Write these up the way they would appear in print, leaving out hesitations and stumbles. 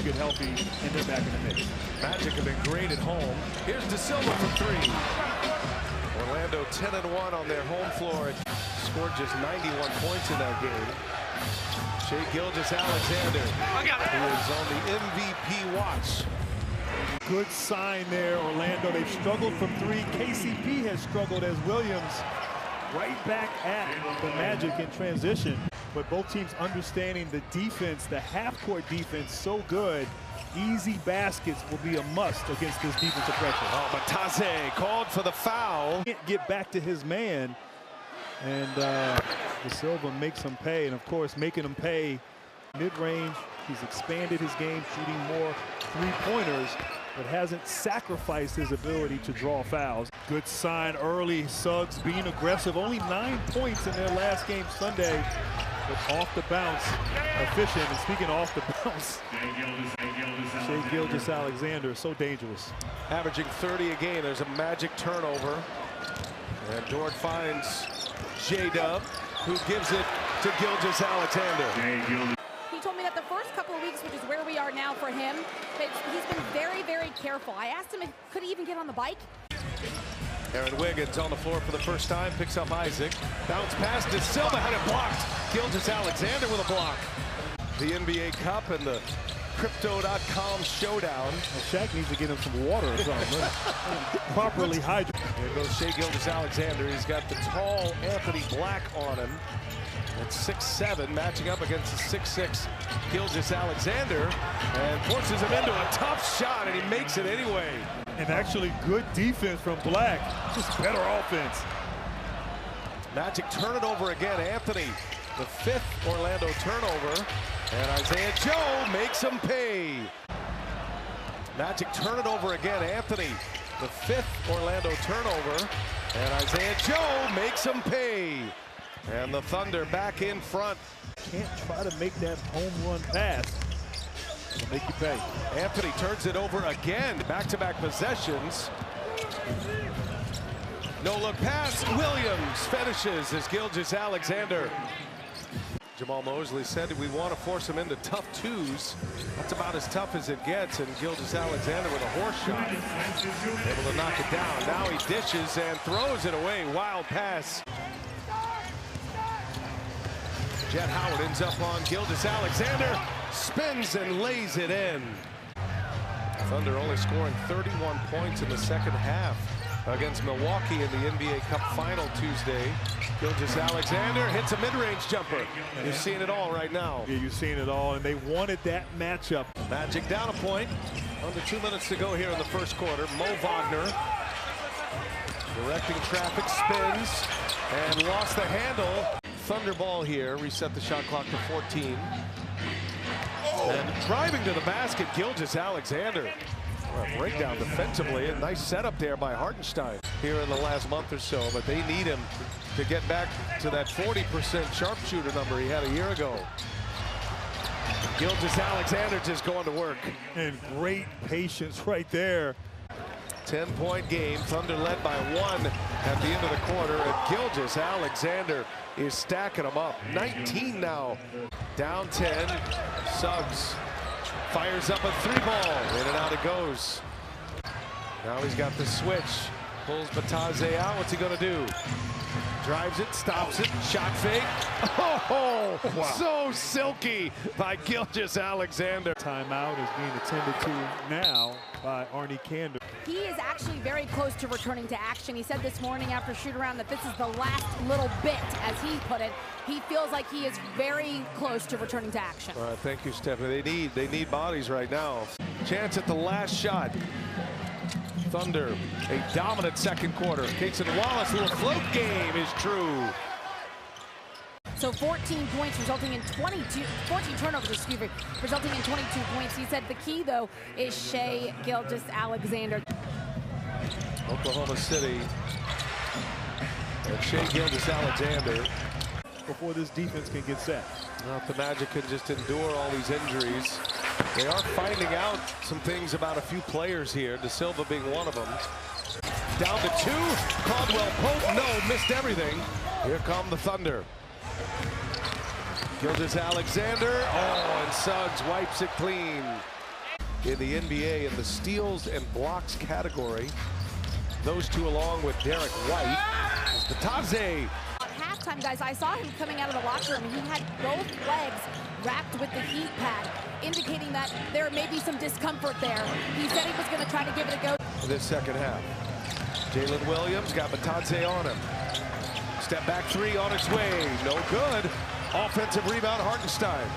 get healthy and they're back in the mix. Magic have been great at home. Here's De Silva for three. Orlando 10-1 on their home floor. Scored just 91 points in that game. Shai Gilgeous-Alexander, who is on the MVP watch. Good sign there, Orlando. They've struggled from three. KCP has struggled as Williams right back at the Magic in transition. But both teams understanding the defense, the half-court defense, so good. Easy baskets will be a must against this defensive pressure. Oh, Batase called for the foul. Can't get back to his man. And De Silva makes him pay. And, of course, making him pay mid-range. He's expanded his game, shooting more three-pointers, but hasn't sacrificed his ability to draw fouls. Good sign early. Suggs being aggressive. Only 9 points in their last game Sunday, but off the bounce, efficient. And speaking of off the bounce, Shai Gilgeous-Alexander, so dangerous. Averaging 30 a game. There's a Magic turnover. And Dort finds J-Dub, who gives it to Gilgeous-Alexander. He told me that the first couple of weeks, which is where we are now for him, that he's been very, very careful. I asked him if could he even get on the bike. Aaron Wiggins on the floor for the first time, picks up Isaac. Bounce pass to Silva, had it blocked. Gilgeous-Alexander with a block. The NBA Cup and the Crypto.com showdown. Well, Shaq needs to get him some water or something. Properly hydrated. Here goes Shai Gilgeous-Alexander. He's got the tall Anthony Black on him. At 6'7", matching up against the 6'6" Gilgeous-Alexander, and forces him into a tough shot, and he makes it anyway. And actually good defense from Black, just better offense. Magic turn it over again. Anthony, the fifth Orlando turnover, and Isaiah Joe makes him pay. Magic turn it over again. Anthony, the fifth Orlando turnover, and Isaiah Joe makes him pay. And the Thunder back in front. Can't try to make that home run pass. It'll make you pay. Anthony turns it over again. Back-to-back possessions. No-look pass. Williams finishes as Gilgeous-Alexander. Jamal Mosley said we want to force him into tough twos. That's about as tough as it gets. And Gilgeous-Alexander with a horse shot. Able to knock it down. Now he dishes and throws it away. Wild pass. Jet Howard ends up on Gilgeous-Alexander, spins and lays it in. Thunder only scoring 31 points in the second half against Milwaukee in the NBA Cup Final Tuesday. Gilgeous-Alexander hits a mid-range jumper. You're seeing it all right now. Yeah, you're seeing it all, and they wanted that matchup. Magic down a point. Under 2 minutes to go here in the first quarter. Mo Wagner directing traffic, spins, and lost the handle. Thunder ball here, reset the shot clock to 14. And driving to the basket, Gilgeous-Alexander. A breakdown defensively, a nice setup there by Hartenstein here in the last month or so, but they need him to get back to that 40% sharpshooter number he had a year ago. Gilgeous-Alexander just going to work. And great patience right there. 10-point game, Thunder led by 1 at the end of the quarter, and Gilgeous-Alexander is stacking them up. 19 now, down 10. Suggs fires up a 3-ball, in and out it goes. Now he's got the switch, pulls Batase out. What's he gonna do? Drives it, stops it, shot fake. Oh, wow. So silky by Gilgeous-Alexander. Timeout is being attended to now by Arnie Kander. He is actually very close to returning to action. He said this morning after shoot-around that this is the last little bit, as he put it. He feels like he is very close to returning to action. All right, thank you, Stephanie. They need bodies right now. Chance at the last shot. Thunder, a dominant second quarter. Cason Wallace, little float game is true. So 14 points resulting in 14 turnovers, excuse me, resulting in 22 points. He said the key, though, is Shai Gilgeous-Alexander. Oklahoma City and Shai Gilgeous-Alexander. Before this defense can get set. Well, if the Magic can just endure all these injuries, they are finding out some things about a few players here, De Silva being one of them. Down to 2, Caldwell Pope, no, missed everything. Here come the Thunder. Gilgeous-Alexander, oh, and Suggs wipes it clean. in the NBA in the steals and blocks category. Those two, along with Derek White, is Batadze. At halftime, guys, I saw him coming out of the locker room, and he had both legs wrapped with the heat pad, indicating that there may be some discomfort there. He said he was going to try to give it a go. This second half. Jalen Williams got Batadze on him. Step back three on its way. No good. Offensive rebound, Hartenstein.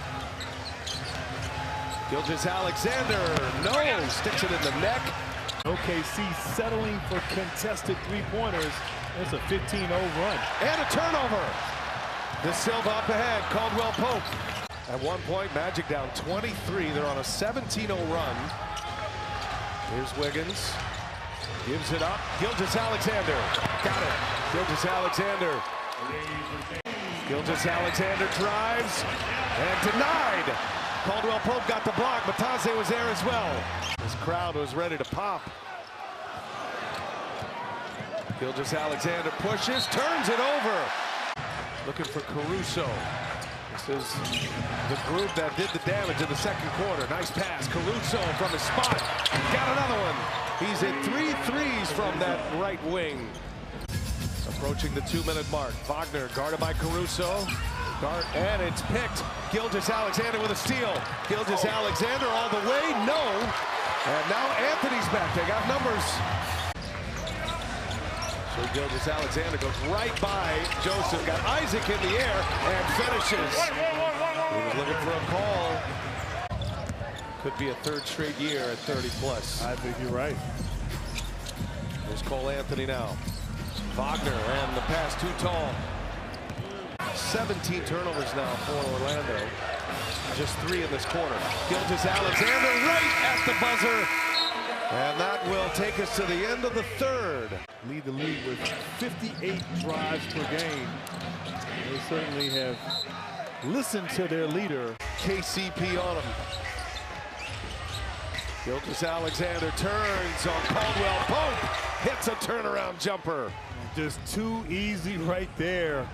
Gilgeous-Alexander, no, sticks it in the neck. OKC settling for contested three-pointers. That's a 15-0 run. And a turnover. De Silva up ahead, Caldwell Pope. At one point, Magic down 23. They're on a 17-0 run. Here's Wiggins. Gives it up. Gilgeous-Alexander. Got it. Gilgeous-Alexander. Gilgeous-Alexander drives and denied. Caldwell Pope got the block. Batadze was there as well. This crowd was ready to pop. Gilgeous-Alexander pushes, turns it over. Looking for Caruso. This is the group that did the damage in the second quarter. Nice pass. Caruso from his spot. Got another one. He's at 3 threes from that right wing. Approaching the 2-minute mark. Wagner guarded by Caruso. And it's picked. Gilgeous-Alexander with a steal. Gilgeous-Alexander all the way. No. And now Anthony's back. They got numbers. So Gilgeous-Alexander goes right by Joseph. Got Isaac in the air and finishes. He was looking for a call. Could be a third straight year at 30+. I think you're right. There's Cole Anthony now. Wagner and the pass too tall. 17 turnovers now for Orlando. Just 3 in this quarter. Gilgeous-Alexander right at the buzzer. And that will take us to the end of the third. Lead the league with 58 drives per game. They certainly have listened to their leader. KCP on him. Gilgeous-Alexander turns on Caldwell Pope. Hits a turnaround jumper. Just too easy right there.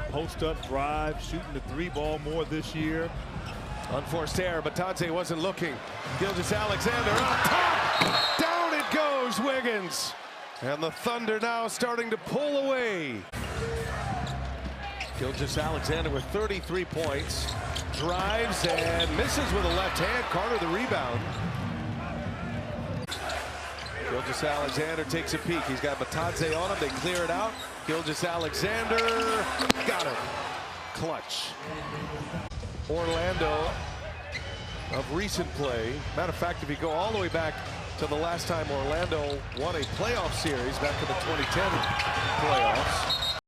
Post-up drive, shooting the 3-ball more this year. Unforced error, but Batadze wasn't looking. Gilgeous-Alexander up top. Down it goes, Wiggins. And the Thunder now starting to pull away. Gilgeous-Alexander with 33 points. Drives and misses with a left hand. Carter the rebound. Gilgeous-Alexander takes a peek. He's got Batadze on him. They clear it out. Gilgeous-Alexander got it. Clutch. Orlando of recent play. Matter of fact, if you go all the way back to the last time Orlando won a playoff series back in the 2010 playoffs,